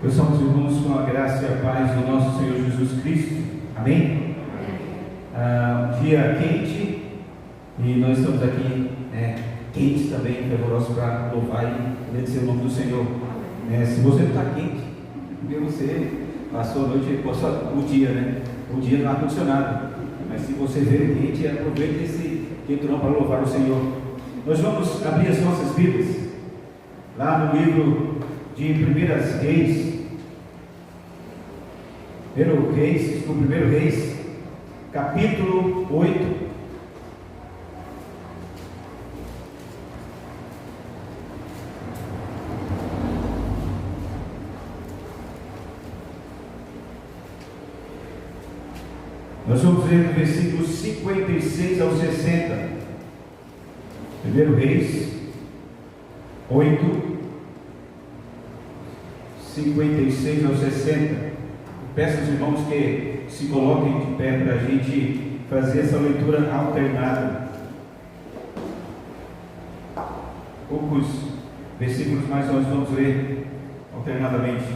Meus amados irmãos, com a graça e a paz do nosso Senhor Jesus Cristo, amém? Dia quente, e nós estamos aqui quentes também, fervorosos para louvar e agradecer o nome do Senhor. Se você não está quente, porque você passou a noite, passou o dia, o dia no ar-condicionado, mas se você veio quente, aproveite esse quentrão para louvar o Senhor. Nós vamos abrir as nossas Bíblias lá no livro de 1 Reis, capítulo 8. Nós vamos ler do versículo 56 ao 60. 1 Reis 8, 56 ao 60. Peço aos irmãos que se coloquem de pé para a gente fazer essa leitura alternada. Poucos versículos, mas nós vamos ler alternadamente.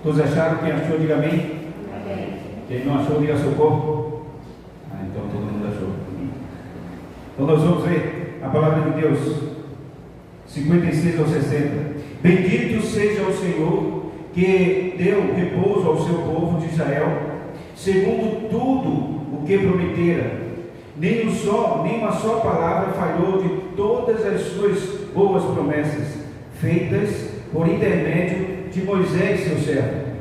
Todos acharam? Quem achou, diga amém. Amém. Quem não achou, diga socorro. Então todo mundo achou. Então nós vamos ler a palavra de Deus, 56 ao 60. Bendito seja o Senhor, que deu repouso ao seu povo de Israel, segundo tudo o que prometera. Nem uma só palavra falhou de todas as suas boas promessas, feitas por intermédio de Moisés, seu servo.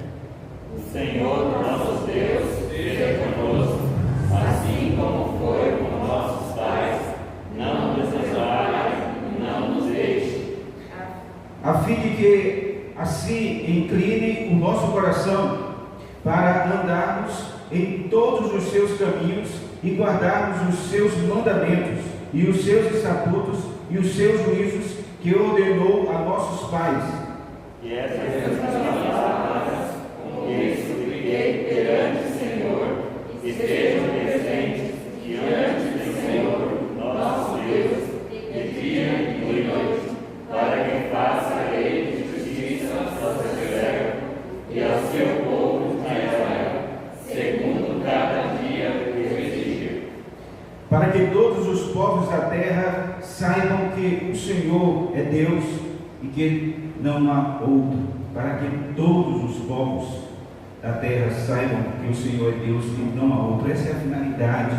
O Senhor, nosso Deus, seja conosco, assim como foi com nossos pais. Não nos desampare, não nos deixe, a fim de que assim incline o nosso coração para andarmos em todos os seus caminhos e guardarmos os seus mandamentos e os seus estatutos e os seus juízos que ordenou a nossos pais. E essas palavras com que supliquei perante o Senhor estejam presentes diante do Senhor, nosso Deus, de dia e de noite, para que faça a Ele justiça ao seu servo e ao seu povo de Israel, segundo cada dia o exigir. Para que todos os povos da terra saibam que o Senhor é Deus e que não há outro. Para que todos os povos da terra saibam que o Senhor é Deus e não há outro. Essa é a finalidade.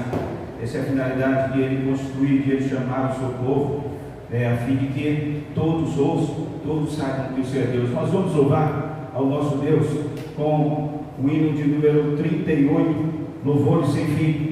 Essa é a finalidade de Ele construir, de Ele chamar o seu povo, a fim de que todos ouçam, todos saibam que o Senhor é Deus. Nós vamos louvar ao nosso Deus com o hino de número 38, Louvores sem fim.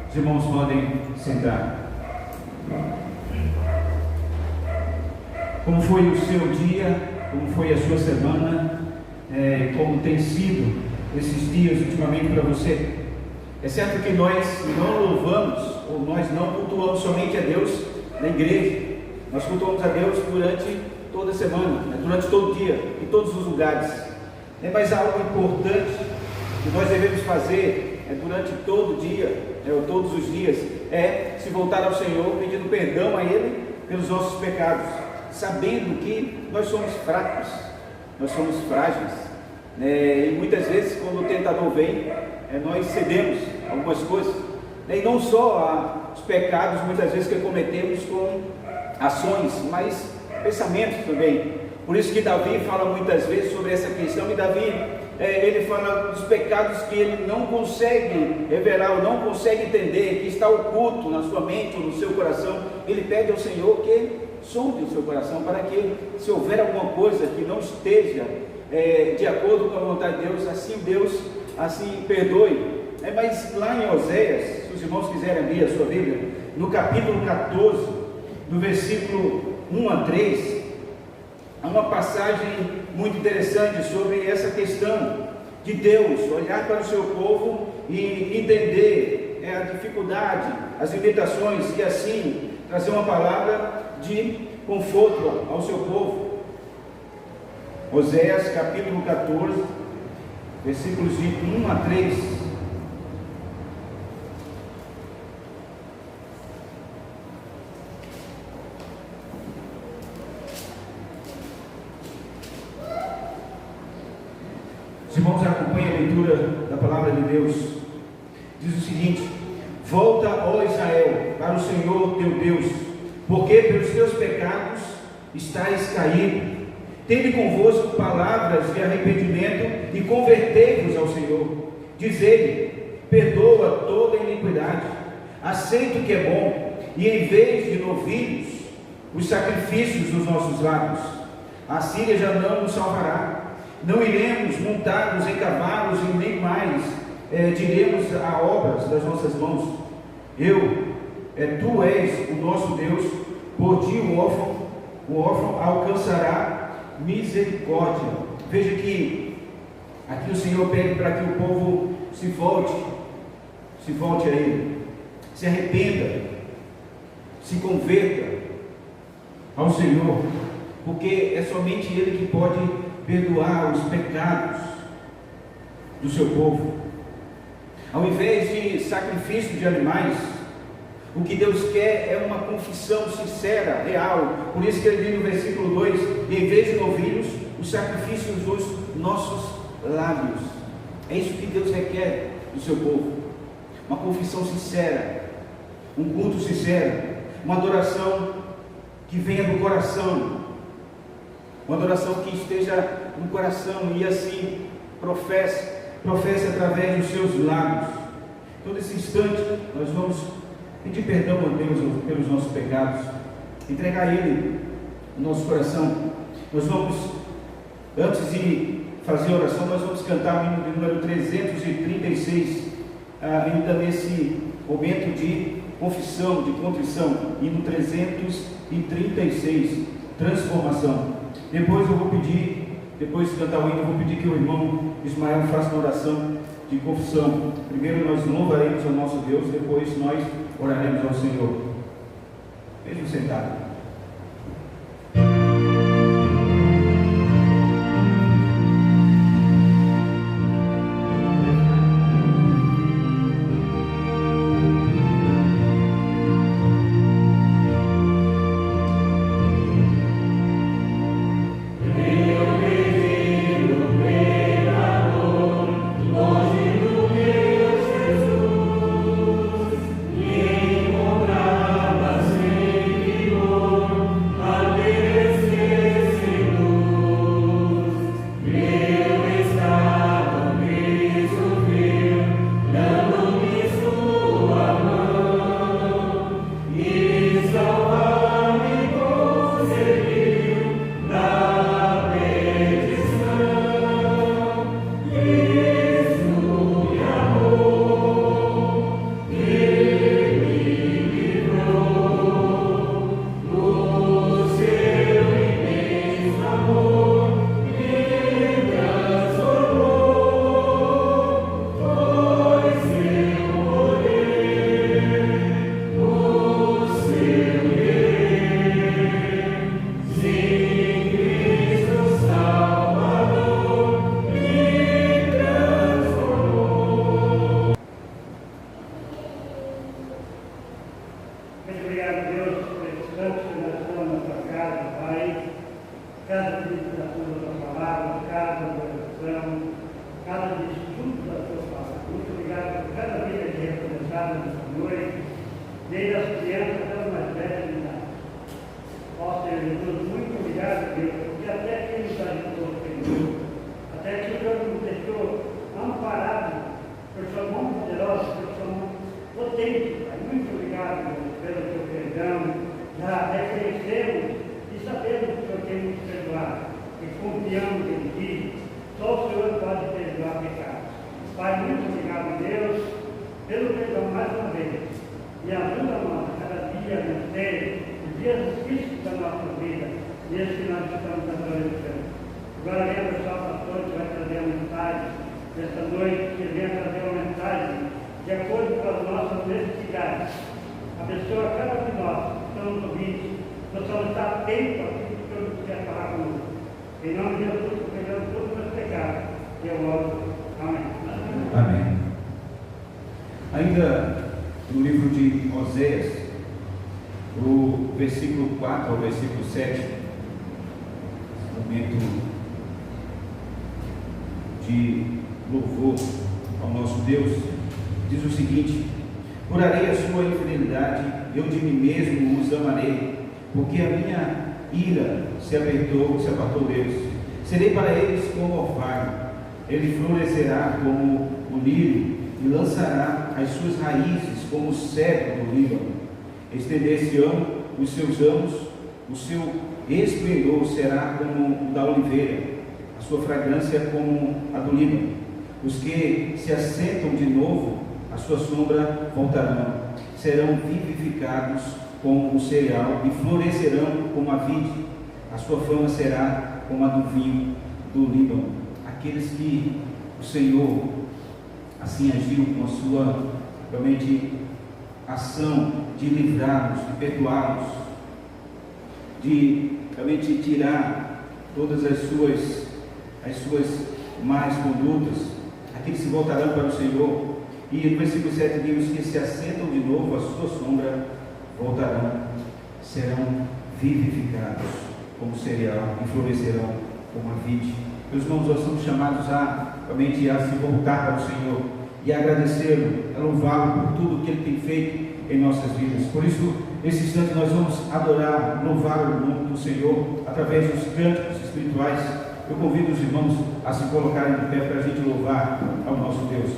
Os irmãos podem sentar. Como foi o seu dia? Como foi a sua semana? Como tem sido esses dias ultimamente para você? É certo que nós não louvamos, ou nós não cultuamos somente a Deus na igreja. Nós cultuamos a Deus durante toda a semana, durante todo o dia, em todos os lugares. Mas algo importante que nós devemos fazer durante todo o dia, ou todos os dias, é se voltar ao Senhor, pedindo perdão a Ele pelos nossos pecados, sabendo que nós somos fracos, nós somos frágeis, e muitas vezes quando o tentador vem, nós cedemos algumas coisas, e não só os pecados muitas vezes que cometemos com ações, mas pensamentos também. Por isso que Davi fala muitas vezes sobre essa questão, e Davi ele fala dos pecados que ele não consegue revelar, ou não consegue entender, que está oculto na sua mente ou no seu coração. Ele pede ao Senhor que sonde o seu coração, para que, se houver alguma coisa que não esteja de acordo com a vontade de Deus, assim Deus assim perdoe. Mas lá em Oséias, se os irmãos quiserem abrir a sua Bíblia, no capítulo 14, no versículo 1 a 3, há uma passagem muito interessante sobre essa questão de Deus olhar para o seu povo e entender a dificuldade, as limitações, e assim trazer uma palavra de conforto ao seu povo. Oséias capítulo 14, versículos de 1 a 3. Os irmãos acompanhem a leitura da palavra de Deus. Diz o seguinte: volta, ó Israel, para o Senhor teu Deus, porque pelos teus pecados estáis caído. Tende convosco palavras de arrependimento e convertei-vos ao Senhor. Diz ele: perdoa toda iniquidade, aceita o que é bom, e em vez de novilhos, os sacrifícios dos nossos lábios. A Síria já não nos salvará. Não iremos montados em cavalos, e nem mais diremos a obras das nossas mãos. Tu és o nosso Deus, por ti o órfão alcançará misericórdia. Veja que aqui o Senhor pede para que o povo se volte a Ele, se arrependa, se converta ao Senhor, porque é somente Ele que pode perdoar os pecados do seu povo. Ao invés de sacrifício de animais, o que Deus quer é uma confissão sincera, real. Por isso que ele diz no versículo 2: em vez de novilhos, os sacrifícios dos nossos lábios. É isso que Deus requer do seu povo: uma confissão sincera, um culto sincero, uma adoração que venha do coração, uma adoração que esteja no coração, e assim professe através dos seus lábios. Todo esse instante nós vamos pedir perdão a Deus pelos nossos pecados, entregar a Ele o nosso coração. Nós vamos, antes de fazer a oração, nós vamos cantar o hino de número 336, ainda nesse momento de confissão, de contrição, hino 336, transformação. Depois de cantar o hino, eu vou pedir que o irmão Ismael faça uma oração de confissão. Primeiro nós louvaremos ao nosso Deus, depois nós oraremos ao Senhor. Mesmo sentado. Oh Muito obrigado, Deus, por esse tanto que nós estamos na tua casa, Pai. Casa de meditação da tua palavra, casa de oração, casa de estudo da tua palavra. Muito obrigado por cada vida que é representada nesta noite, desde as crianças até os mais velhos de idade. Ó Senhor Jesus, muito obrigado, Deus, porque até aqui nos ajudou, Senhor. Até que o Senhor nos deixou amparados por sua mão poderosa, por sua mão potente, Pai. Muito obrigado, Deus, pelo teu perdão. Já reconhecemos e sabemos que o Senhor tem nos perdoado. E confiamos em Ti. Só o Senhor pode perdoar pecados. Pai, muito obrigado, Deus, pelo perdão mais uma vez. E ajuda-nos a cada dia a vencer os dias difíceis da nossa vida, dias que nós estamos atravessando. Agora lembra só o pastor que vai trazer a mensagem desta noite, que venha trazer uma mensagem de acordo com as nossas necessidades. Abençoa cada um de nós que estamos ouvindo, possamos estar atentos a tudo que o Senhor quer falar conosco. Em nome de Jesus, perdão todos os meus pecados. E eu oro. Amém. Amém. Ainda no livro de Oséias, o versículo 4 ao versículo 7, momento de louvor ao nosso Deus, diz o seguinte: curarei a sua infidelidade, eu de mim mesmo os amarei, porque a minha ira se apartou deles. Serei para eles como orvalho, ele florescerá como o lírio e lançará as suas raízes como o cedro do Líbano. Estender-se-ão os seus ramos, o seu esplendor será como o da oliveira, a sua fragrância como a do Líbano. Os que se assentam de novo, a sua sombra voltarão, serão vivificados como o cereal e florescerão como a vide. A sua fama será como a do vinho do Líbano. Aqueles que o Senhor assim agiu com a sua realmente ação de livrá-los, de perdoá-los, de realmente tirar todas as suas más condutas. Aqueles se voltarão para o Senhor. E no versículo 7 diz: os que se assentam de novo, a sua sombra voltarão, serão vivificados como cereal e florescerão como a vide. Meus irmãos, nós somos chamados realmente a se voltar para o Senhor e a agradecê-lo, a louvá-lo por tudo que Ele tem feito em nossas vidas. Por isso, nesse instante, nós vamos adorar, louvar o nome do Senhor através dos cânticos espirituais. Eu convido os irmãos a se colocarem de pé para a gente louvar ao nosso Deus.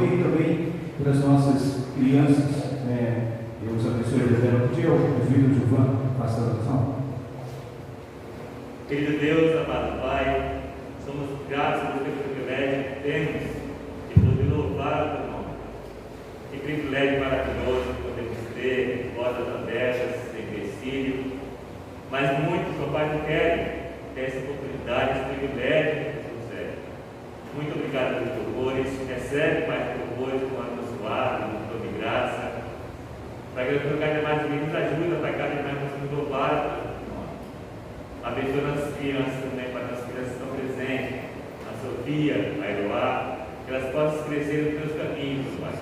aqui também pelas nossas crianças, né? Deus abençoe eles. Podia o filho Gilvan faça a oração? Querido Deus, amado Pai, somos gratos pelo privilégio que temos de poder louvar o teu nome. Que privilégio maravilhoso que podemos ter, portas abertas, sem empecilho. Mas muitos, ó Pai, não querem ter essa oportunidade, esse privilégio que nos concede. Muito obrigado pelos louvores. Recebe, Pai, os louvores com abençoado, com toda graça. Para que cada vez mais nos ajuda, Pai, cada vez mais nos louvar. Abençoa nossas crianças também, para nossas crianças que estão presentes, a Sofia, a Eloá, que elas possam crescer nos teus caminhos, Pai.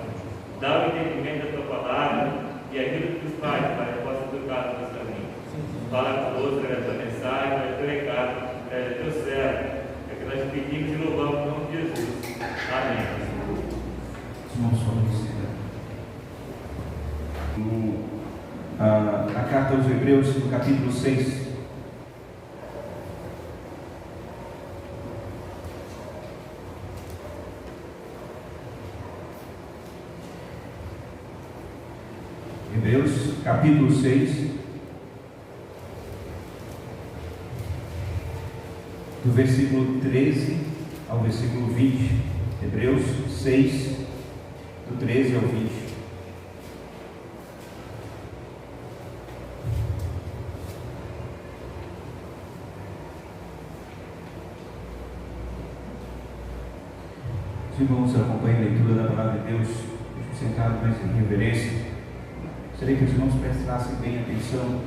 Dá o entendimento da tua palavra e ajuda os pais, Pai, que possam tocar nos teus caminhos. Fala conosco, traz a tua mensagem, traz o teu recado, traz o teu servo. É que nós pedimos e louvamos em nome de Jesus. Amém. Irmãos, a carta aos Hebreus, no capítulo 6. Hebreus, capítulo 6, do versículo 13 ao versículo 20. Hebreus 6, do 13 ao 20. Os irmãos acompanhem a leitura da palavra de Deus, sentados mais em reverência. Gostaria que os irmãos prestassem bem atenção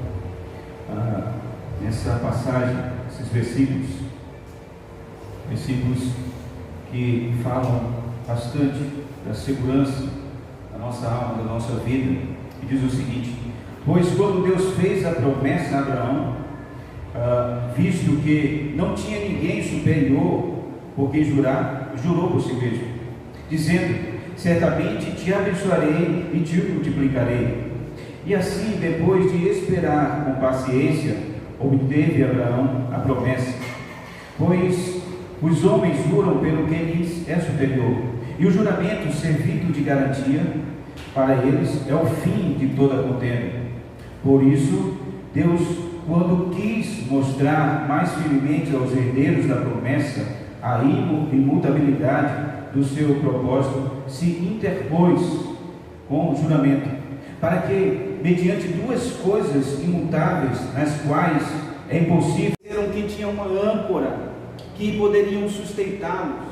nessa passagem, esses versículos que falam bastante da segurança da nossa alma, da nossa vida, e diz o seguinte: pois quando Deus fez a promessa a Abraão, visto que não tinha ninguém superior por quem jurar, jurou por si mesmo, dizendo: certamente te abençoarei e te multiplicarei. E assim, depois de esperar com paciência, obteve Abraão a promessa. Pois os homens juram pelo que lhes é superior, e o juramento, servindo de garantia, para eles é o fim de toda contenda. Por isso, Deus, quando quis mostrar mais firmemente aos herdeiros da promessa a imutabilidade do seu propósito, se interpôs com o juramento, para que, mediante duas coisas imutáveis, nas quais é impossível, que tinham uma âncora, que poderiam sustentá-los,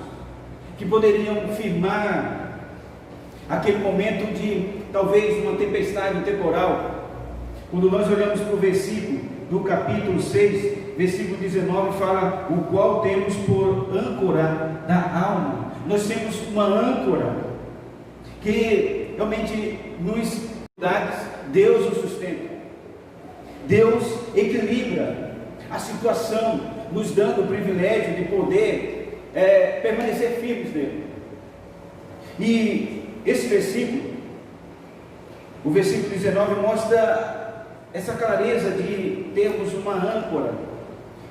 que poderiam firmar aquele momento de, talvez, uma tempestade temporal. Quando nós olhamos para o versículo do capítulo 6, versículo 19, fala: o qual temos por âncora da alma. Nós temos uma âncora que realmente nos Deus o sustenta, Deus equilibra a situação, nos dando o privilégio de poder permanecer firmes nele. E esse versículo, o versículo 19, mostra essa clareza de termos uma âncora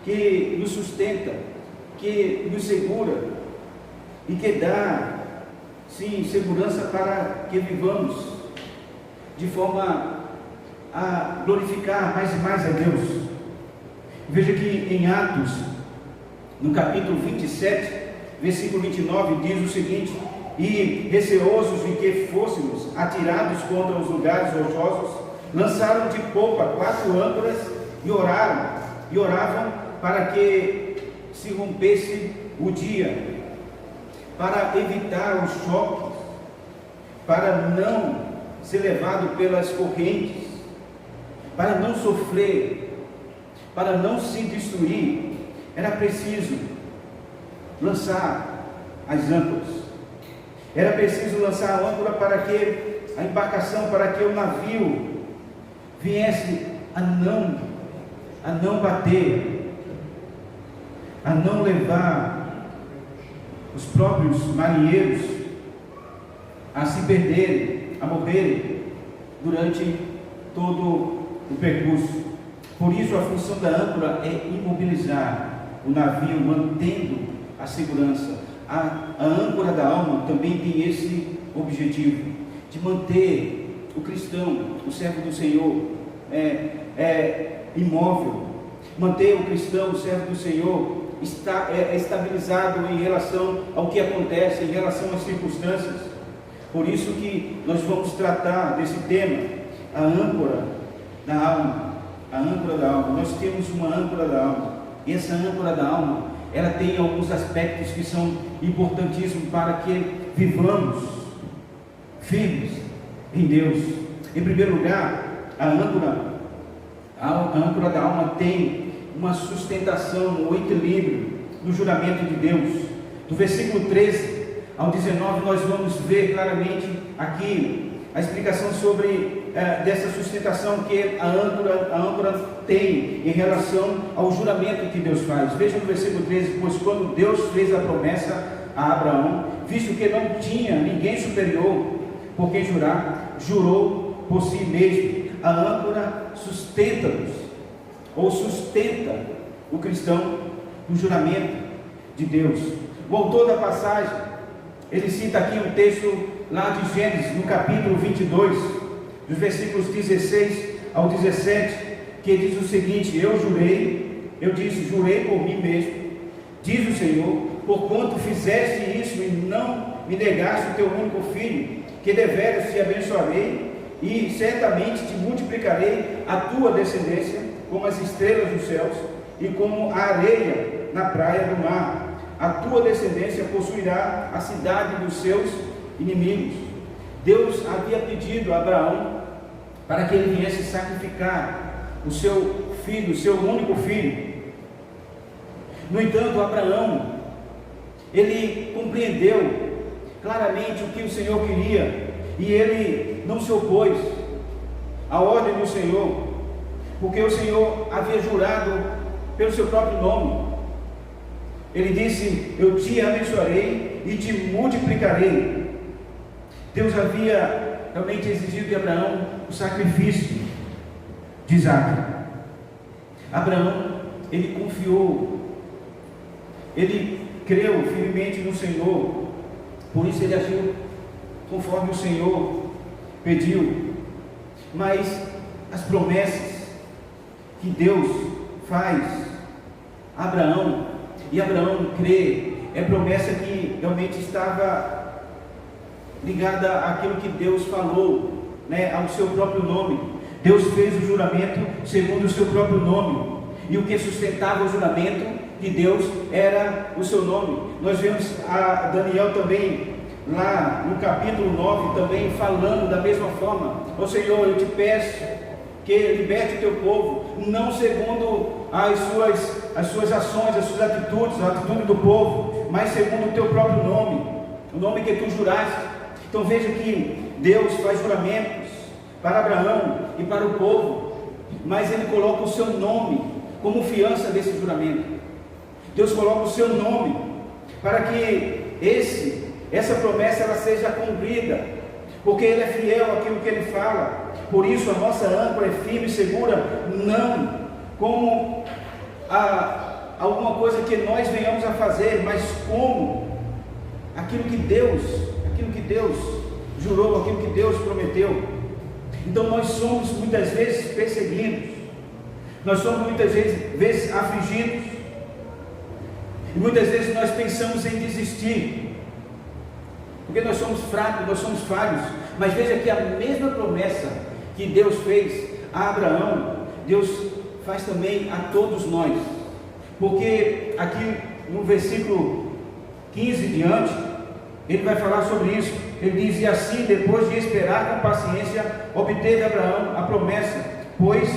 que nos sustenta, que nos segura e que dá, sim, segurança para que vivamos de forma a glorificar mais e mais a Deus. Veja que em Atos, no capítulo 27, versículo 29, diz o seguinte: e receosos de que fôssemos atirados contra os lugares rochosos, lançaram de popa 4 âncoras e oravam para que se rompesse o dia, para evitar os choques, para não ser levado pelas correntes, para não sofrer, para não se destruir. Era preciso lançar as âncoras, era preciso lançar a âncora para que a embarcação, para que o navio viesse a não bater, a não levar os próprios marinheiros a se perderem, a morrerem durante todo o percurso. Por isso a função da âncora é imobilizar o navio, mantendo a segurança. A âncora da alma também tem esse objetivo de manter o cristão, o servo do Senhor, imóvel, manter o cristão, o servo do Senhor, estabilizado em relação ao que acontece, em relação às circunstâncias. Por isso que nós vamos tratar desse tema, a âncora da alma. A âncora da alma. Nós temos uma âncora da alma, e essa âncora da alma, ela tem alguns aspectos que são importantíssimos para que vivamos firmes em Deus. Em primeiro lugar, a âncora da alma tem uma sustentação, um equilíbrio no juramento de Deus. Do versículo 13 ao 19, nós vamos ver claramente aqui a explicação sobre dessa sustentação que a âncora tem em relação ao juramento que Deus faz. Veja no versículo 13: pois quando Deus fez a promessa a Abraão, visto que não tinha ninguém superior por quem jurar, jurou por si mesmo. A âncora sustenta-nos, ou sustenta o cristão no juramento de Deus. O autor da passagem, ele cita aqui um texto lá de Gênesis, no capítulo 22, dos versículos 16 ao 17, que diz o seguinte: eu disse, jurei por mim mesmo, diz o Senhor, porquanto fizeste isso e não me negaste o teu único filho, que deveras te abençoarei, e certamente te multiplicarei a tua descendência, como as estrelas dos céus, e como a areia na praia do mar. A tua descendência possuirá a cidade dos seus inimigos. Deus havia pedido a Abraão para que ele viesse sacrificar o seu filho, o seu único filho. No entanto, Abraão, ele compreendeu claramente o que o Senhor queria, e ele não se opôs à ordem do Senhor, porque o Senhor havia jurado pelo seu próprio nome. Ele disse: eu te abençoarei e te multiplicarei. Deus havia realmente exigido de Abraão o sacrifício de Isaac. Abraão, ele confiou, ele creu firmemente no Senhor, por isso ele agiu conforme o Senhor pediu. Mas as promessas que Deus faz a Abraão, e Abraão crê, é promessa que realmente estava ligada àquilo que Deus falou, ao seu próprio nome. Deus fez o juramento segundo o seu próprio nome, e o que sustentava o juramento de Deus era o seu nome. Nós vemos a Daniel também, lá no capítulo 9, também falando da mesma forma: ó Senhor, eu te peço que liberte o teu povo, não segundo as suas ações, as suas atitudes, a atitude do povo, mas segundo o teu próprio nome, o nome que tu juraste. Então veja que Deus faz juramentos para Abraão e para o povo, mas ele coloca o seu nome como fiança desse juramento. Deus coloca o seu nome para que essa promessa ela seja cumprida, porque ele é fiel àquilo que ele fala. Por isso a nossa âncora é firme e segura, não como alguma coisa que nós venhamos a fazer, mas como aquilo que Deus jurou, aquilo que Deus prometeu. Então nós somos muitas vezes perseguidos, nós somos muitas vezes afligidos, e muitas vezes nós pensamos em desistir, porque nós somos fracos, nós somos falhos. Mas veja que a mesma promessa que Deus fez a Abraão, Deus faz também a todos nós, porque aqui no versículo 15 diante, ele vai falar sobre isso. Ele diz: e assim, depois de esperar com paciência, obteve Abraão a promessa, pois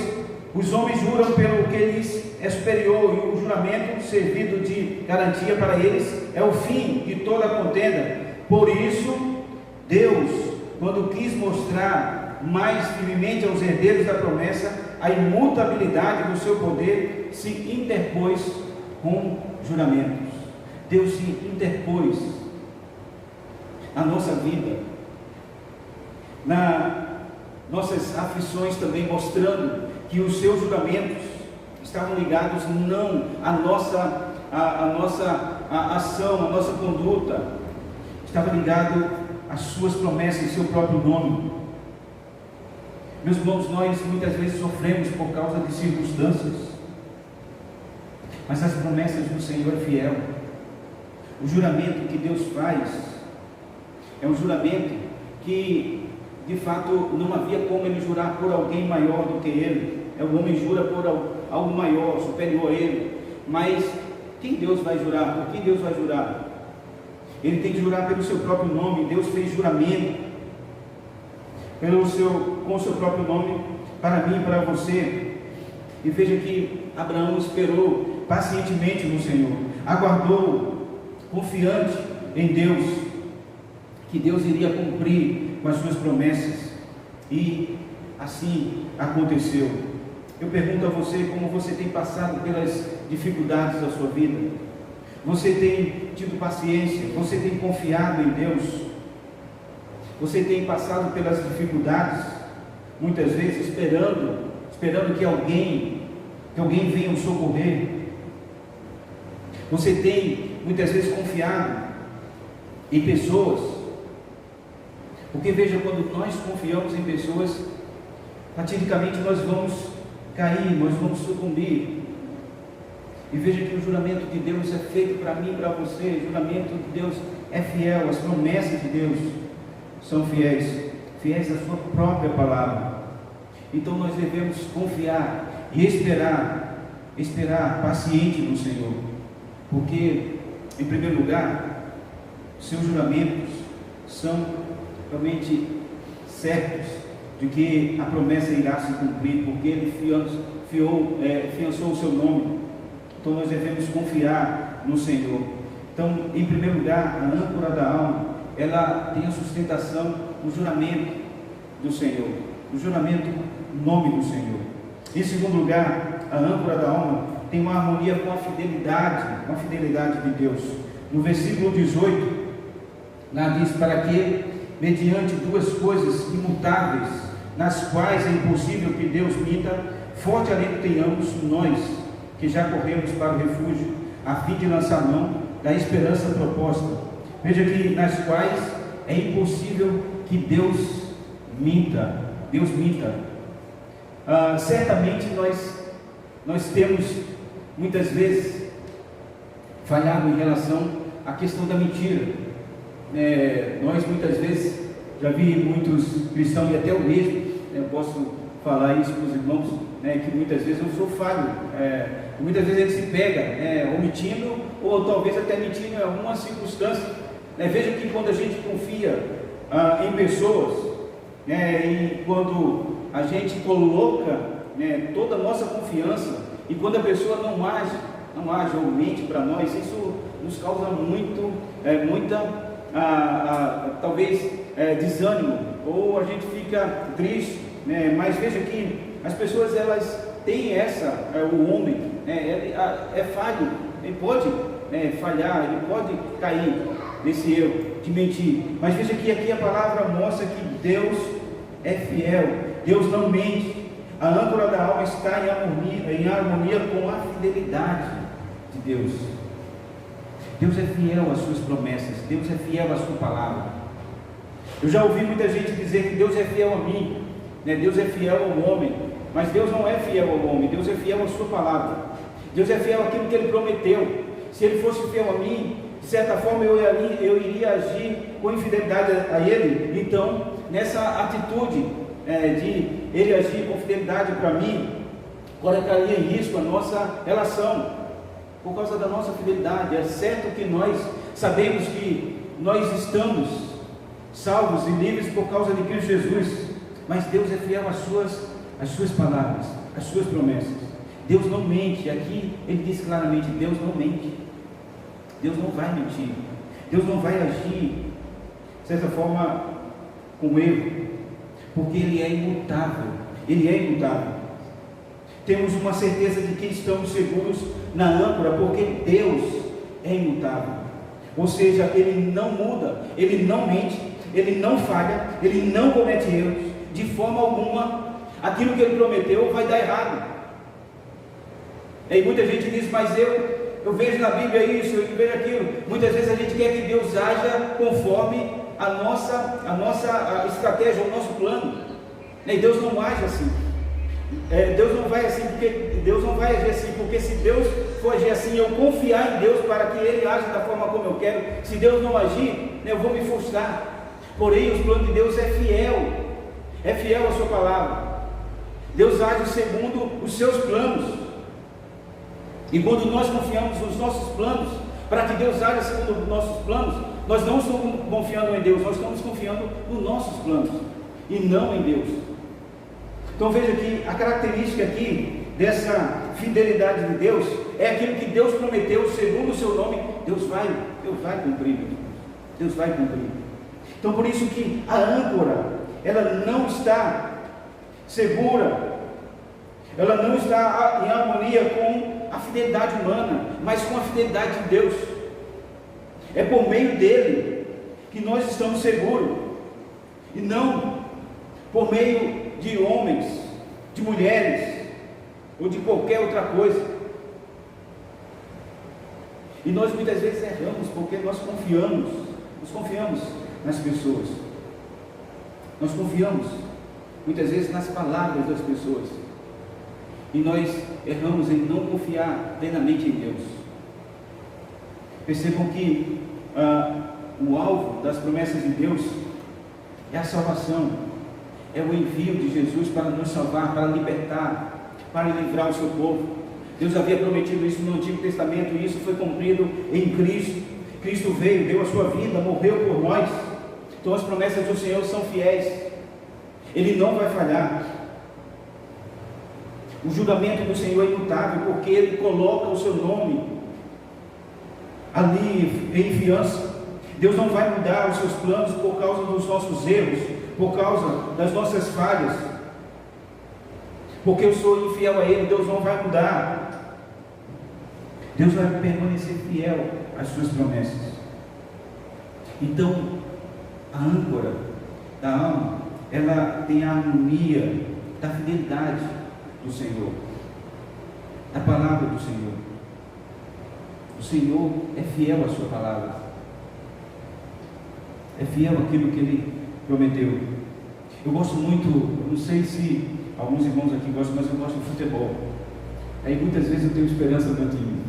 os homens juram pelo que lhes é superior, e o juramento, servido de garantia para eles, é o fim de toda a contenda. Por isso, Deus, quando quis mostrar mais firmemente aos herdeiros da promessa a imutabilidade do seu poder, se interpôs com juramentos. Deus se interpôs na nossa vida, nas nossas aflições também, mostrando que os seus juramentos estavam ligados não à nossa ação, à nossa conduta, estava ligado as suas promessas em seu próprio nome. Meus irmãos, nós muitas vezes sofremos por causa de circunstâncias, mas as promessas do Senhor é fiel. O juramento que Deus faz é um juramento que, de fato, não havia como ele jurar por alguém maior do que ele. O homem jura por algo maior, superior a ele. Mas quem Deus vai jurar? Por quem Deus vai jurar? Ele tem que jurar pelo seu próprio nome. Deus fez juramento com o seu próprio nome para mim e para você. E veja que Abraão esperou pacientemente no Senhor, aguardou, confiante em Deus, que Deus iria cumprir com as suas promessas, e assim aconteceu. Eu pergunto a você, como você tem passado pelas dificuldades da sua vida? Você tem tido paciência? Você tem confiado em Deus? Você tem passado pelas dificuldades, muitas vezes esperando que alguém venha o socorrer? Você tem muitas vezes confiado em pessoas? Porque veja, quando nós confiamos em pessoas, fatidicamente nós vamos cair, nós vamos sucumbir. E veja que o juramento de Deus é feito para mim e para você. O juramento de Deus é fiel, as promessas de Deus são fiéis à sua própria palavra. Então nós devemos confiar e esperar paciente no Senhor, porque, em primeiro lugar, seus juramentos são realmente certos de que a promessa irá se cumprir, porque Ele afiançou o seu nome. Então nós devemos confiar no Senhor. Então, em primeiro lugar, a âncora da alma, ela tem a sustentação no juramento do Senhor, no juramento no nome do Senhor. Em segundo lugar, a âncora da alma tem uma harmonia com a fidelidade de Deus. No versículo 18, lá diz: para que, mediante duas coisas imutáveis, nas quais é impossível que Deus minta, forte alento tenhamos nós, que já corremos para o refúgio, a fim de lançar mão da esperança proposta. Veja que nas quais é impossível que Deus minta. Certamente nós temos muitas vezes falhado em relação à questão da mentira. Nós muitas vezes, já vi muitos cristãos, e até eu mesmo, eu posso falar isso para os irmãos, que muitas vezes eu sou falho. Muitas vezes ele se pega omitindo, ou talvez até mentindo em alguma circunstância. Veja que quando a gente confia em pessoas, e quando a gente coloca toda a nossa confiança, e quando a pessoa não age ou mente para nós, isso nos causa talvez desânimo, ou a gente fica triste, mas veja que as pessoas, elas têm o homem é falho, ele pode falhar, ele pode cair nesse erro de mentir, mas veja que aqui a palavra mostra que Deus é fiel, Deus não mente. A âncora da alma está em harmonia com a fidelidade de Deus. Deus é fiel às suas promessas, Deus é fiel à sua palavra. Eu já ouvi muita gente dizer que Deus é fiel a mim, Deus é fiel ao homem, mas Deus não é fiel ao homem, Deus é fiel à sua palavra. Deus é fiel àquilo que Ele prometeu. Se Ele fosse fiel a mim, de certa forma eu iria agir com infidelidade a Ele. Então, nessa atitude de Ele agir com fidelidade para mim, colocaria em risco a nossa relação, por causa da nossa fidelidade. É certo que nós sabemos que nós estamos salvos e livres por causa de Cristo Jesus, mas Deus é fiel às suas palavras, às suas promessas. Deus não mente. Aqui Ele diz claramente: Deus não mente, Deus não vai mentir, Deus não vai agir de certa forma com erro, porque Ele é imutável. Temos uma certeza de que estamos seguros na âncora, porque Deus é imutável, ou seja, Ele não muda, Ele não mente, Ele não falha, Ele não comete erros, de forma alguma. Aquilo que Ele prometeu vai dar errado. E muita gente diz: mas eu vejo na Bíblia isso, eu vejo aquilo. Muitas vezes a gente quer que Deus haja conforme a nossa estratégia, o nosso plano. E Deus não age assim. Deus não vai assim, Deus não vai agir assim, porque se Deus for agir assim, eu confiar em Deus para que Ele age da forma como eu quero, se Deus não agir, eu vou me frustrar. Porém, os planos de Deus é fiel à sua palavra. Deus age segundo os seus planos. E quando nós confiamos nos nossos planos, para que Deus haja segundo os nossos planos, nós não estamos confiando em Deus, nós estamos confiando nos nossos planos e não em Deus. Então veja que a característica aqui dessa fidelidade de Deus é aquilo que Deus prometeu segundo o seu nome. Deus vai cumprir. Deus vai cumprir. Então por isso que a âncora, ela não está segura, ela não está em harmonia com a fidelidade humana, mas com a fidelidade de Deus. É por meio dele que nós estamos seguros, e não por meio de homens, de mulheres, ou de qualquer outra coisa. E nós muitas vezes erramos, porque nós confiamos nas pessoas, nós confiamos muitas vezes nas palavras das pessoas, e nós erramos em não confiar plenamente em Deus. Percebam que o alvo das promessas de Deus é a salvação, é o envio de Jesus para nos salvar, para libertar, para livrar o seu povo. Deus havia prometido isso no Antigo Testamento, e isso foi cumprido em Cristo. Cristo veio, deu a sua vida, morreu por nós. Então as promessas do Senhor são fiéis, Ele não vai falhar. O julgamento do Senhor é imutável, porque Ele coloca o seu nome ali em fiança. Deus não vai mudar os seus planos por causa dos nossos erros, por causa das nossas falhas. Porque eu sou infiel a Ele, Deus não vai mudar. Deus vai permanecer fiel às suas promessas. Então, a âncora da alma, ela tem a harmonia da fidelidade do Senhor, da palavra do Senhor. O Senhor é fiel à sua palavra, é fiel àquilo que Ele prometeu. Eu gosto muito, não sei se alguns irmãos aqui gostam, mas eu gosto de futebol. Aí muitas vezes eu tenho esperança no meu time.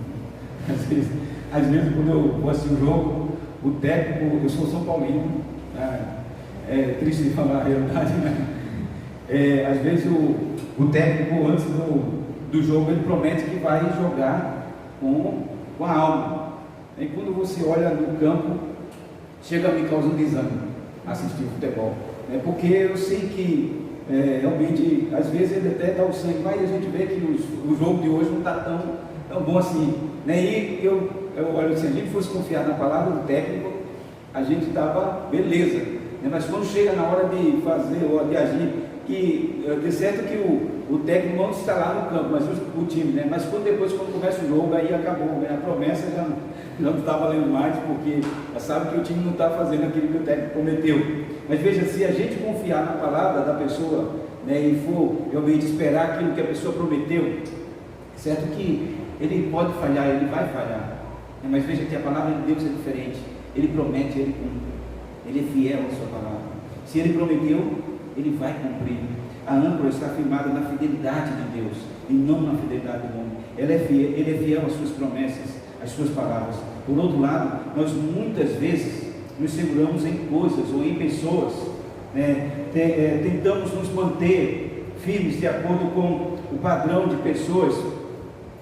Às vezes quando eu vou assistir um jogo, o técnico, eu sou São Paulino, é triste de falar a realidade, né? Às vezes o técnico, antes do jogo, ele promete que vai jogar com a alma. E quando você olha no campo, chega a me causando desânimo assistir o futebol, porque eu sei que realmente, às vezes ele até dá o sangue, mas a gente vê que o jogo de hoje não está tão bom assim, E eu olho, se a gente fosse confiar na palavra do técnico, a gente estava beleza, mas quando chega na hora de fazer ou de agir, que é certo que o técnico não está lá no campo, mas o time, mas depois quando começa o jogo, aí acabou, a promessa já não está valendo mais, porque já sabe que o time não está fazendo aquilo que o técnico prometeu. Mas veja, se a gente confiar na palavra da pessoa, e for realmente esperar aquilo que a pessoa prometeu, certo que ele pode falhar, ele vai falhar, mas veja que a palavra de Deus é diferente. Ele promete, ele cumpre, ele é fiel à sua palavra. Se ele prometeu, ele vai cumprir. A âncora está firmada na fidelidade de Deus e não na fidelidade do homem. Ele é fiel às suas promessas, às suas palavras. Por outro lado, nós muitas vezes nos seguramos em coisas ou em pessoas, tentamos nos manter firmes de acordo com o padrão de pessoas,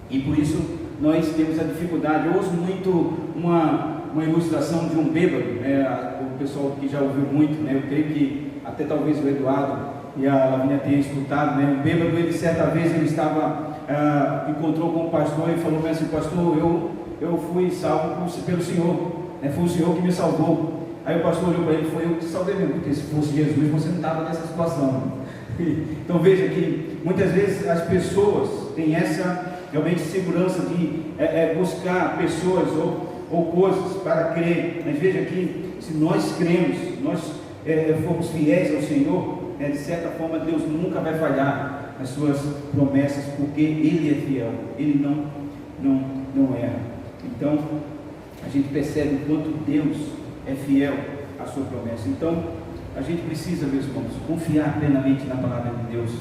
e por isso nós temos a dificuldade. Eu uso muito uma ilustração de um bêbado, o pessoal que já ouviu muito, eu creio que até talvez o Eduardo e a Lavínia tenham escutado, um bêbado, ele certa vez ele encontrou com o pastor e falou assim: pastor, eu fui salvo pelo Senhor, foi o Senhor que me salvou. Aí o pastor olhou para ele e falou: eu te salvei mesmo, porque se fosse Jesus você não estava nessa situação. Então veja que muitas vezes as pessoas têm essa realmente segurança de buscar pessoas ou coisas para crer, mas veja que se nós cremos, nós formos fiéis ao Senhor, de certa forma Deus nunca vai falhar nas suas promessas, porque Ele é fiel, Ele não erra. Então a gente percebe o quanto Deus é fiel a sua promessa. Então, a gente precisa, meus irmãos, confiar plenamente na palavra de Deus.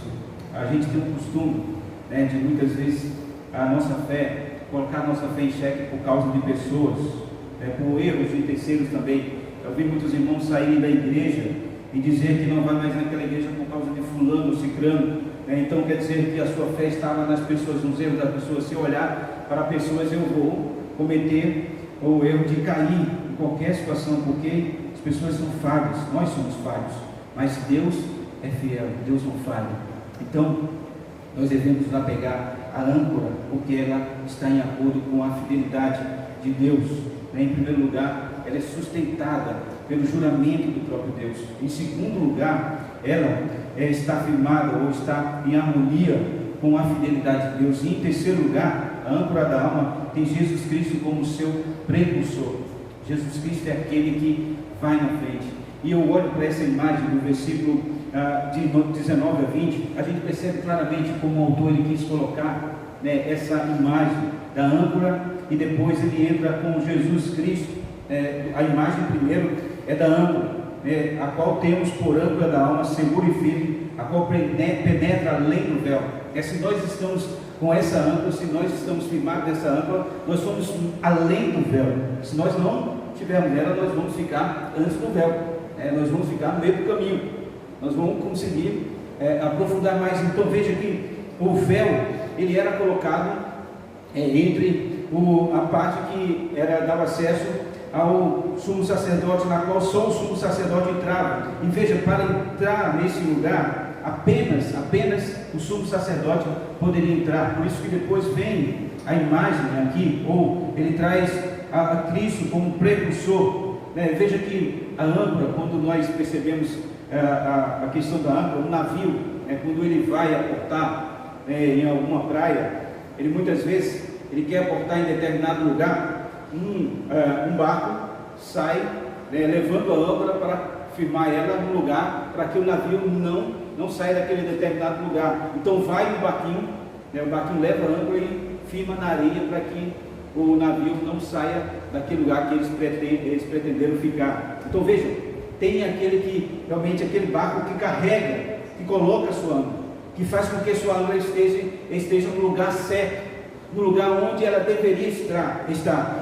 A gente tem um costume, né, de muitas vezes a nossa fé, colocar a nossa fé em xeque por causa de pessoas, por erros de terceiros também. Eu vi muitos irmãos saírem da igreja e dizer que não vai mais naquela igreja por causa de fulano, cicrano. Então quer dizer que a sua fé estava nas pessoas, nos erros das pessoas. Se eu olhar para pessoas, eu vou cometer o erro de cair em qualquer situação, porque as pessoas são falhas, nós somos falhos, mas Deus é fiel, Deus não falha. Então nós devemos nos apegar à âncora, porque ela está em acordo com a fidelidade de Deus. Em primeiro lugar, ela é sustentada pelo juramento do próprio Deus. Em segundo lugar, ela está firmada ou está em harmonia com a fidelidade de Deus. E em terceiro lugar, a âncora da alma tem Jesus Cristo como seu precursor. Jesus Cristo é aquele que vai na frente. E eu olho para essa imagem do versículo de 19 a 20, a gente percebe claramente como o autor ele quis colocar, né, essa imagem da âncora, e depois ele entra com Jesus Cristo. A imagem primeiro é da âncora, a qual temos por âncora da alma segura e firme, a qual penetra além do véu. Se nós estamos com essa âncora, se nós estamos firmados nessa âncora, nós somos além do véu. Se nós não tivermos nela, nós vamos ficar antes do véu, nós vamos ficar no meio do caminho, nós vamos conseguir aprofundar mais. Então veja que o véu ele era colocado entre a parte que dava acesso ao sumo sacerdote, na qual só o sumo sacerdote entrava. E veja, para entrar nesse lugar, apenas o sumo sacerdote poderia entrar. Por isso que depois vem a imagem aqui, ou ele traz a Cristo como precursor. Veja que a âncora, quando nós percebemos a questão da âncora, o navio, quando ele vai aportar em alguma praia, ele muitas vezes ele quer aportar em determinado lugar. Um barco sai levando a âncora para firmar ela no lugar, para que o navio não saia daquele determinado lugar. Então vai o barquinho leva a âncora e firma na areia para que o navio não saia daquele lugar que eles pretenderam ficar. Então vejam, tem aquele barco que carrega, que coloca a sua âncora, que faz com que a sua âncora esteja no lugar certo, no lugar onde ela deveria estar.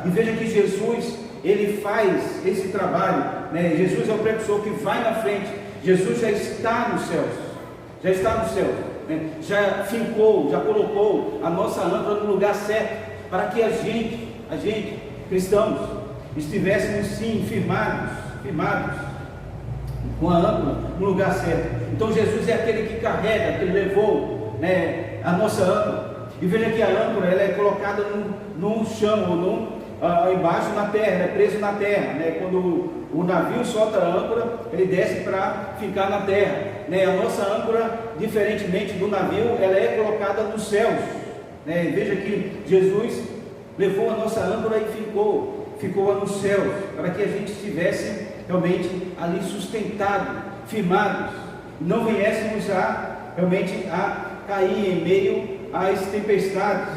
E veja que Jesus, ele faz esse trabalho, Jesus é o precursor que vai na frente. Jesus já está nos céus, já fincou, já colocou a nossa âncora no lugar certo, para que a gente, cristãos, estivéssemos sim firmados com a âncora no lugar certo. Então Jesus é aquele que carrega, que levou a nossa âncora. E veja que a âncora ela é colocada no chão, ou embaixo na terra, preso na terra. Quando o navio solta a âncora, ele desce para ficar na terra. A nossa âncora, diferentemente do navio, ela é colocada nos céus. Veja que Jesus levou a nossa âncora e ficou nos céus, para que a gente estivesse realmente ali sustentado, firmados, não viéssemos realmente a cair em meio às tempestades.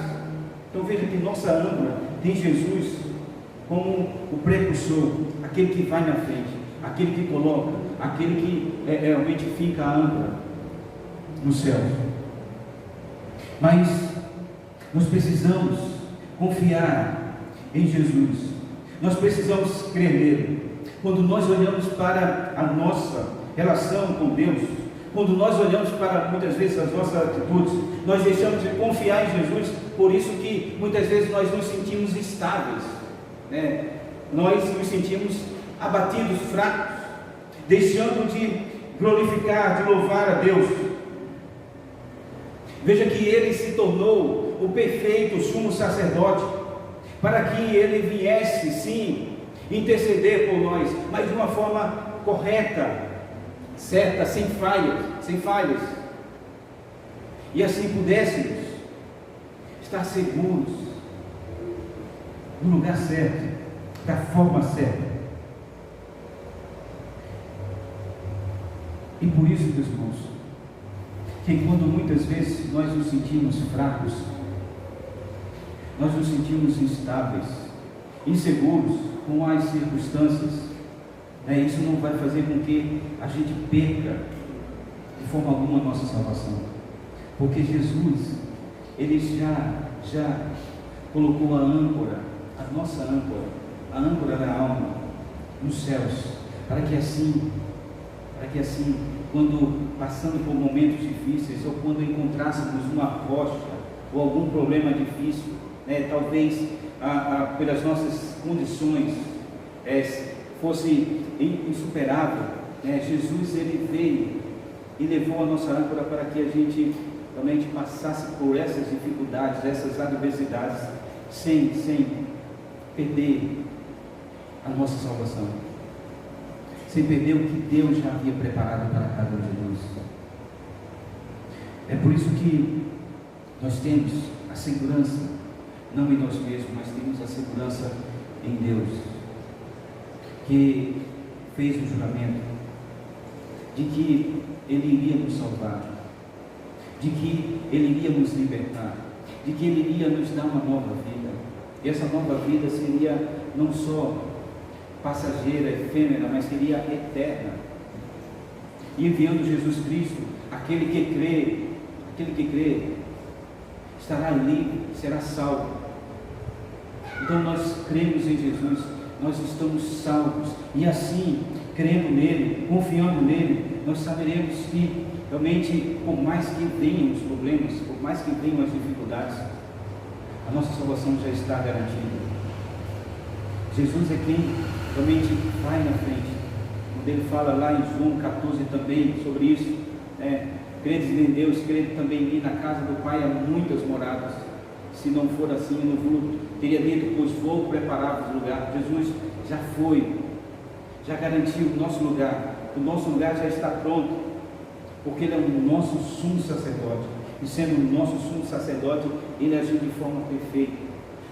Então veja que nossa âncora tem Jesus como o precursor, aquele que vai na frente, aquele que coloca, aquele que realmente fica a âncora no céu. Mas nós precisamos confiar em Jesus, nós precisamos crer nele. Quando nós olhamos para a nossa relação com Deus, quando nós olhamos para muitas vezes as nossas atitudes, nós deixamos de confiar em Jesus. Por isso que muitas vezes nós nos sentimos instáveis, nós nos sentimos abatidos, fracos, deixando de glorificar, de louvar a Deus. Veja que ele se tornou o perfeito sumo sacerdote, para que ele viesse sim interceder por nós, mas de uma forma correta, certa, sem falhas, e assim pudéssemos estar seguros no lugar certo, da forma certa. E por isso, meus irmãos, que quando muitas vezes nós nos sentimos fracos, nós nos sentimos instáveis, inseguros com as circunstâncias, Isso não vai fazer com que a gente perca de forma alguma a nossa salvação, porque Jesus, Ele já colocou a âncora, a nossa âncora, a âncora da alma, nos céus, para que assim, quando passando por momentos difíceis, ou quando encontrássemos uma rocha, ou algum problema difícil, talvez pelas nossas condições fosse insuperável, Jesus, Ele veio e levou a nossa âncora para que a gente realmente passasse por essas dificuldades, essas adversidades, sem perder a nossa salvação, sem perder o que Deus já havia preparado para cada um de nós. É por isso que nós temos a segurança, não em nós mesmos, mas temos a segurança em Deus, que fez o juramento de que Ele iria nos salvar, de que Ele iria nos libertar, de que Ele iria nos dar uma nova vida. E essa nova vida seria não só passageira, efêmera, mas seria eterna. E enviando Jesus Cristo, aquele que crê, estará livre, será salvo. Então nós cremos em Jesus, nós estamos salvos, e assim, crendo nele, confiando nele, nós saberemos que realmente, por mais que venham os problemas, por mais que venham as dificuldades, a nossa salvação já está garantida. Jesus é quem realmente vai na frente. Quando ele fala lá em João 14 também sobre isso, credes em Deus, crede também em mim, na casa do Pai há muitas moradas. Se não for assim, eu não vou, teria dito, pois vou preparar o lugar. Jesus já foi, já garantiu o nosso lugar já está pronto, porque Ele é o nosso sumo sacerdote, e sendo o nosso sumo sacerdote, Ele agiu de forma perfeita,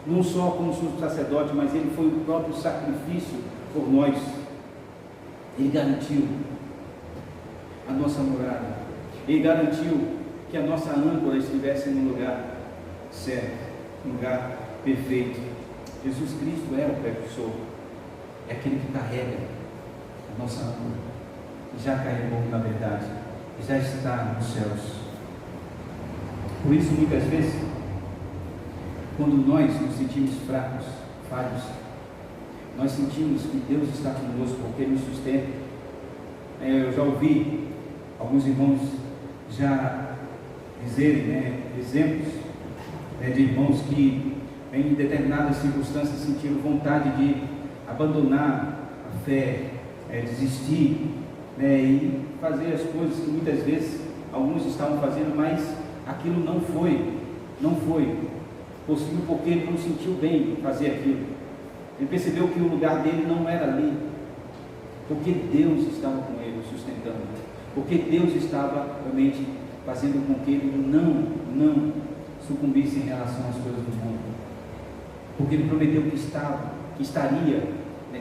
não só como sumo sacerdote, mas Ele foi o próprio sacrifício por nós. Ele garantiu a nossa morada, Ele garantiu que a nossa âncora estivesse no lugar certo, no lugar perfeito. Jesus Cristo é o precursor, é aquele que carrega a nossa âncora, e já carregou na verdade, e já está nos céus. Por isso, muitas vezes, quando nós nos sentimos fracos, falhos, nós sentimos que Deus está conosco, porque Ele nos sustenta. Eu já ouvi alguns irmãos já dizerem, exemplos de irmãos que em determinadas circunstâncias sentiram vontade de abandonar a fé, desistir, e fazer as coisas que muitas vezes alguns estavam fazendo, mas aquilo não foi possível, porque ele não sentiu bem fazer aquilo. Ele percebeu que o lugar dele não era ali, porque Deus estava com ele, sustentando, porque Deus estava realmente fazendo com que ele não sucumbisse em relação às coisas do mundo, porque Ele prometeu que estaria,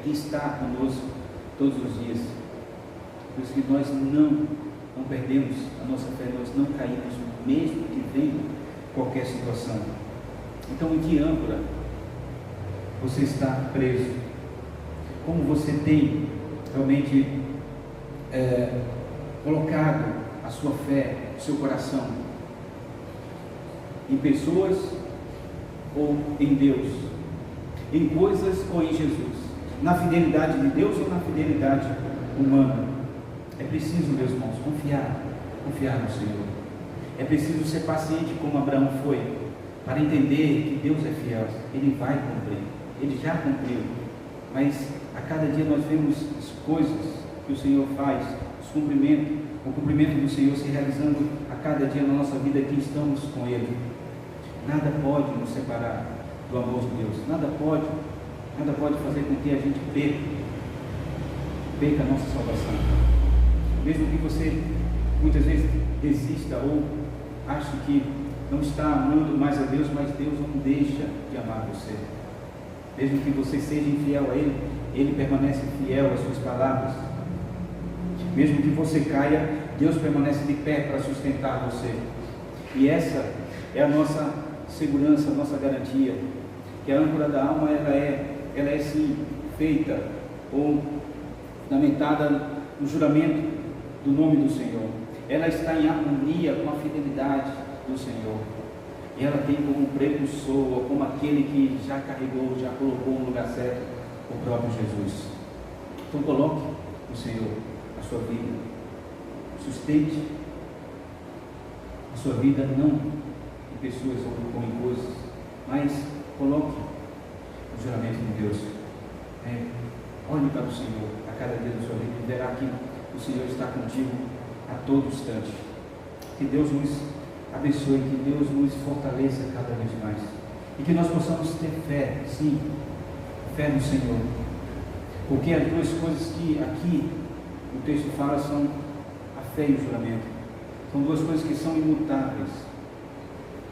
que está conosco todos os dias. Por isso que nós não perdemos a nossa fé, nós não caímos, mesmo que venha qualquer situação. Então, em que âncora você está preso? Como você tem realmente colocado a sua fé, o seu coração? Em pessoas ou em Deus? Em coisas ou em Jesus? Na fidelidade de Deus ou na fidelidade humana? É preciso, meus irmãos, confiar no Senhor. É preciso ser paciente como Abraão foi, para entender que Deus é fiel. Ele vai cumprir, Ele já cumpriu, mas a cada dia nós vemos as coisas que o Senhor faz, o cumprimento do Senhor se realizando a cada dia na nossa vida que estamos com Ele. Nada pode nos separar do amor de Deus, nada pode fazer com que a gente perca a nossa salvação. Mesmo que você muitas vezes desista ou ache que não está amando mais a Deus, mas Deus não deixa de amar você. Mesmo que você seja infiel a Ele, Ele permanece fiel às suas palavras. Mesmo que você caia, Deus permanece de pé para sustentar você. E essa é a nossa segurança, a nossa garantia, que a âncora da alma ela é sim feita ou fundamentada no juramento do nome do Senhor. Ela está em harmonia com a fidelidade do Senhor. E ela tem como precursor, como aquele que já carregou, já colocou no lugar certo, o próprio Jesus. Então coloque o Senhor na sua vida. Sustente a sua vida não em pessoas ou em coisas, mas coloque o juramento de Deus. Olhe para o Senhor a cada dia da sua vida e verá que o Senhor está contigo a todo instante. Que Deus nos abençoe, que Deus nos fortaleça cada vez mais. E que nós possamos ter fé, sim, fé no Senhor. Porque as duas coisas que aqui o texto fala são a fé e o juramento. São duas coisas que são imutáveis.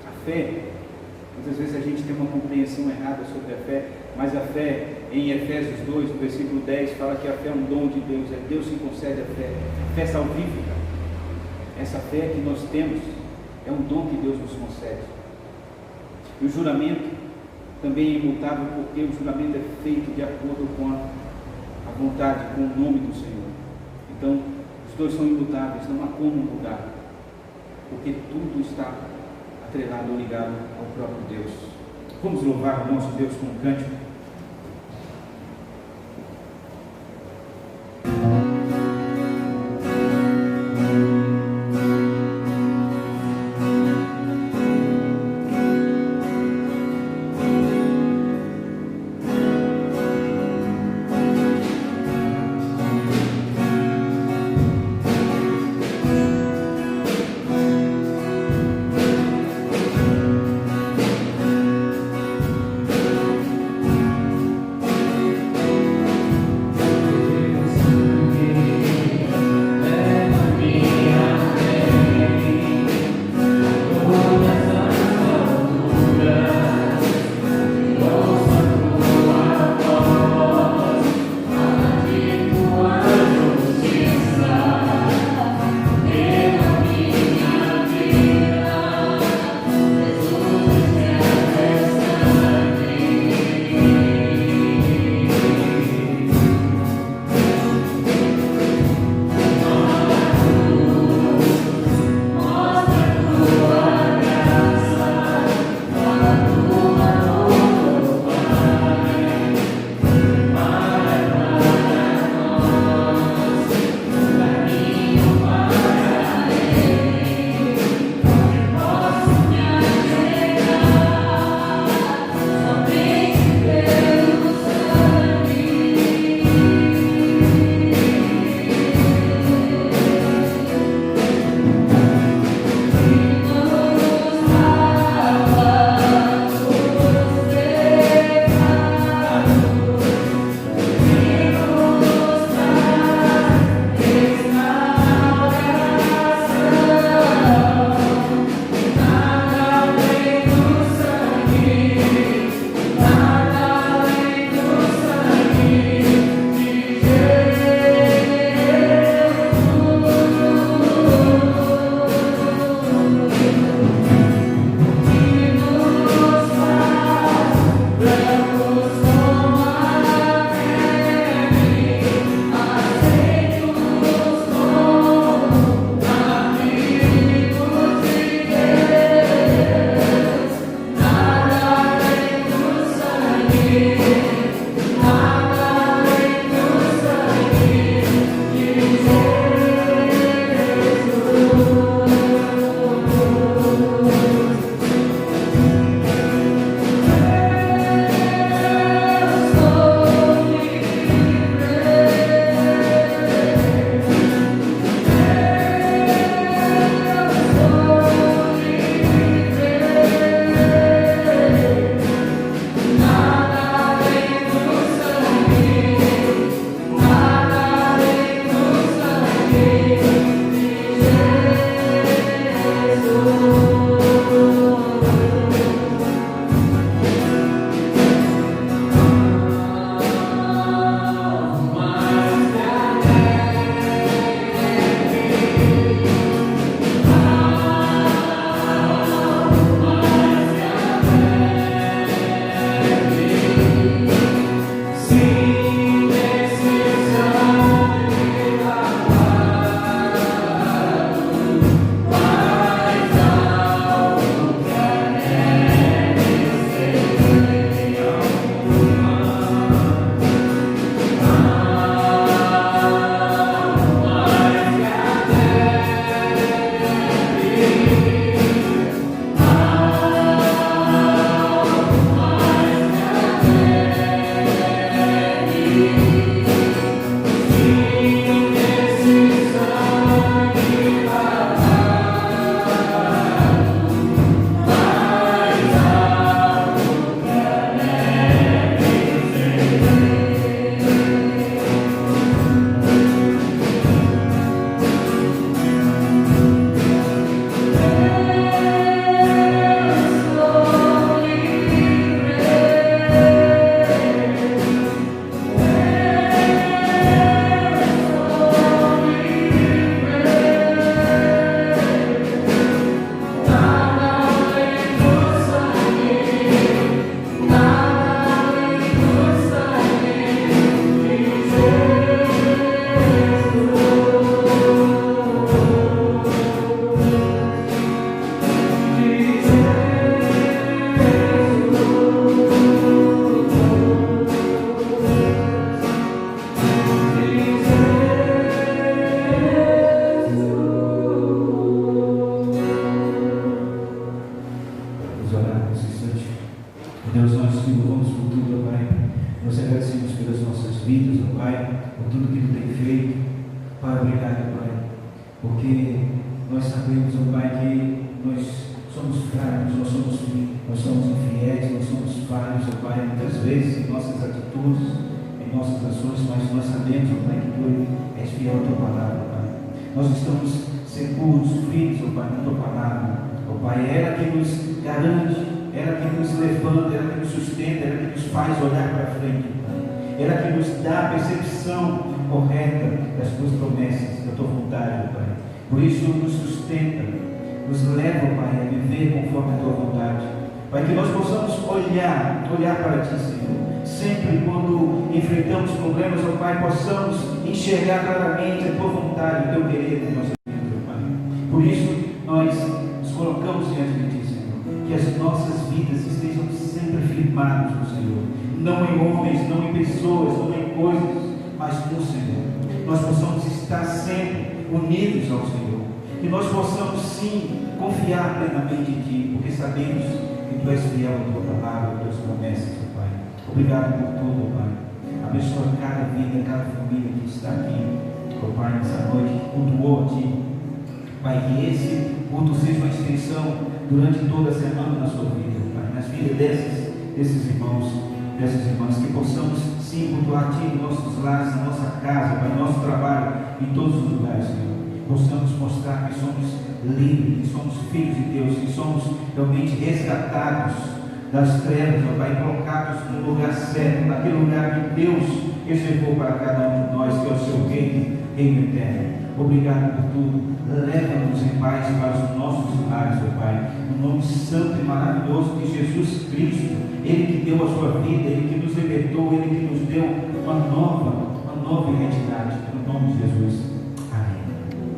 A fé, muitas vezes a gente tem uma compreensão errada sobre a fé, mas a fé, em Efésios 2, no versículo 10, fala que a fé é um dom de Deus, é Deus que concede a fé, fé salvífica. Essa fé que nós temos é um dom que Deus nos concede. E o juramento também é imutável, porque o juramento é feito de acordo com a vontade, com o nome do Senhor. Então, os dois são imutáveis, não há como mudar, porque tudo está atrelado ou ligado ao próprio Deus. Vamos louvar o nosso Deus com um cântico. porque nós sabemos, ó Pai, que nós somos fracos, nós somos infiéis, nós somos falhos, ó Pai, muitas vezes em nossas atitudes, em nossas ações, mas nós sabemos, ó Pai, que Tu és fiel à Tua palavra, ó Pai. Nós estamos seguros, firmes, ó Pai, na Tua palavra, ó Pai. É ela que nos garante, ela que nos levanta, ela que nos sustenta, ela que nos faz olhar para frente, ó Pai. Ela que nos dá a percepção correta das Tuas promessas, da Tua vontade, ó Pai. Por isso nos sustenta, nos leva, Pai, a viver conforme a Tua vontade. Pai, que nós possamos olhar para Ti, Senhor. Sempre quando enfrentamos problemas, ó Pai, possamos enxergar claramente a Tua vontade, o Teu querer na nossa vida, ó Pai. Por isso, nós nos colocamos diante de Ti, Senhor. Que as nossas vidas estejam sempre firmadas no Senhor. Não em homens, não em pessoas, não em coisas, mas no Senhor. Nós possamos estar sempre unidos ao Senhor. Que nós possamos sim confiar plenamente em Ti, porque sabemos que Tu és fiel à Tua palavra, às Tuas promessas, ó Pai. Obrigado por tudo, ó Pai. Abençoa cada vida, cada família que está aqui, ó Pai, nessa noite, que cultuou a Ti. Pai, que esse culto seja uma extensão durante toda a semana na sua vida, Pai, nas vidas desses irmãos, dessas irmãs, que possamos sim cultuar a Ti nos nossos lares, na nossa casa, Pai, no nosso trabalho, em todos os lugares, Senhor. Possamos mostrar que somos livres, que somos filhos de Deus, que somos realmente resgatados das trevas, ó Pai, colocados no lugar certo, naquele lugar que Deus reservou para cada um de nós, que é o Seu reino eterno. Obrigado por tudo. Leva-nos em paz para os nossos lares, ó Pai, no nome santo e maravilhoso de Jesus Cristo. Ele que deu a sua vida, Ele que nos libertou, Ele que nos deu uma nova identidade, no nome de Jesus.